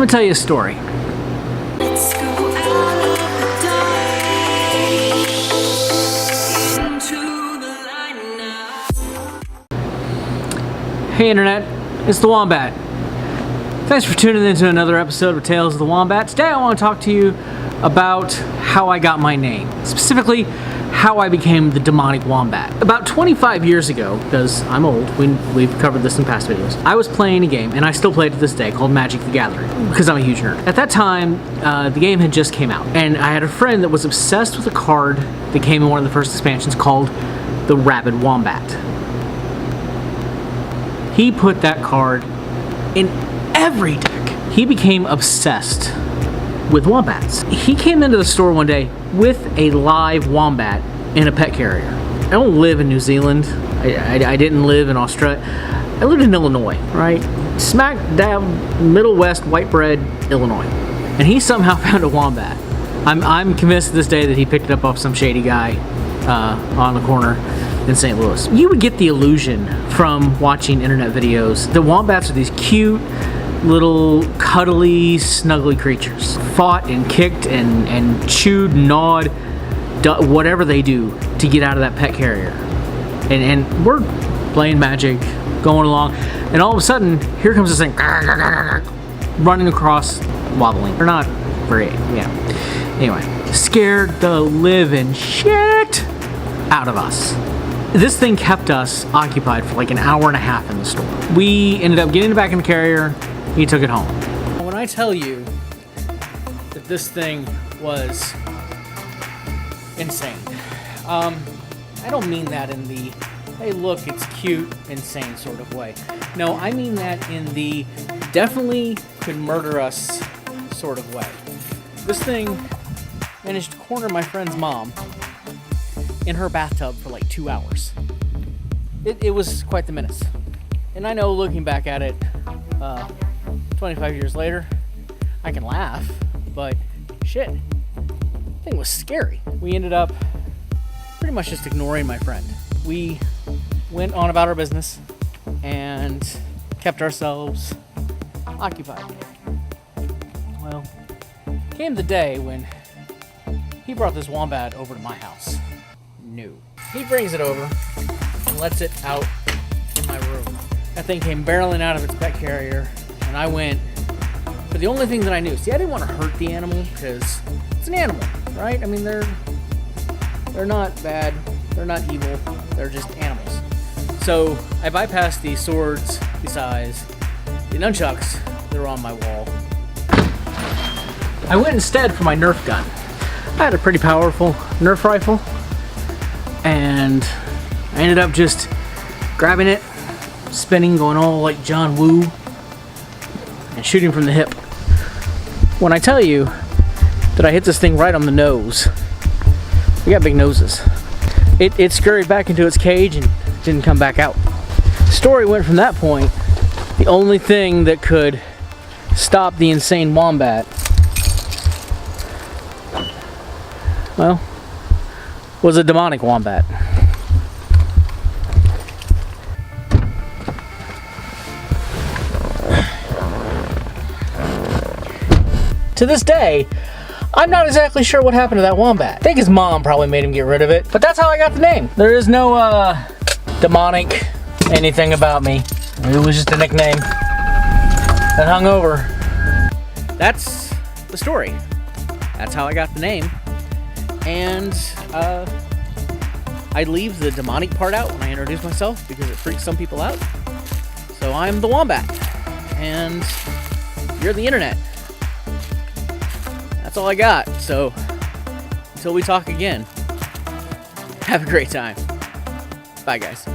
me tell you a story. Let's go out of the dark into the light now. Hey Internet, it's the Wombat. Thanks for tuning in to another episode of Tales of the Wombat. Today I want to talk to you about how I got my name. Specifically, how I became the demonic wombat. About 25 years ago, because I'm old, we've covered this in past videos, I was playing a game, and I still play it to this day, called Magic the Gathering, because I'm a huge nerd. At that time, the game had just came out, and I had a friend that was obsessed with a card that came in one of the first expansions called the Rabid Wombat. He put that card in every deck. He became obsessed with wombats. He came into the store one day with a live wombat in a pet carrier. I don't live in New Zealand. I didn't live in Australia. I lived in Illinois, right? Smack dab, Middle West, white bread, Illinois. And he somehow found a wombat. I'm convinced to this day that he picked it up off some shady guy on the corner in St. Louis. You would get the illusion from watching internet videos that wombats are these cute, little cuddly, snuggly creatures. Fought and kicked and chewed, gnawed, whatever they do to get out of that pet carrier. And we're playing Magic, going along, and all of a sudden, here comes this thing running across, wobbling. They're not very, Anyway, scared the living shit out of us. This thing kept us occupied for like an hour and a half in the store. We ended up getting it back in the carrier. He took it home. When I tell you that this thing was insane, I don't mean that in the, hey look, it's cute, insane sort of way. No, I mean that in the definitely could murder us sort of way. This thing managed to corner my friend's mom in her bathtub for like 2 hours. It was quite the menace. And I know looking back at it, 25 years later, I can laugh, but shit, the thing was scary. We ended up pretty much just ignoring my friend. We went on about our business and kept ourselves occupied. Well, came the day when he brought this wombat over to my house. No. He brings it over and lets it out in my room. That thing came barreling out of its pet carrier, and I went for the only thing that I knew. See, I didn't want to hurt the animal because it's an animal, right? I mean, they're not bad, they're not evil, they're just animals. So I bypassed the swords, the size, the nunchucks that were on my wall. I went instead for my Nerf gun. I had a pretty powerful Nerf rifle, and I ended up just grabbing it, spinning, going all like John Woo, and shooting from the hip. When I tell you that I hit this thing right on the nose, we got big noses. It scurried back into its cage and didn't come back out. The story went from that point, the only thing that could stop the insane wombat, well, was a demonic wombat. To this day, I'm not exactly sure what happened to that wombat. I think his mom probably made him get rid of it, but that's how I got the name. There is no demonic anything about me. It was just a nickname that hung over. That's the story. That's how I got the name. And I leave the demonic part out when I introduce myself because it freaks some people out. So I'm the Wombat, and you're the internet. That's all I got. So until we talk again, have a great time. Bye, guys.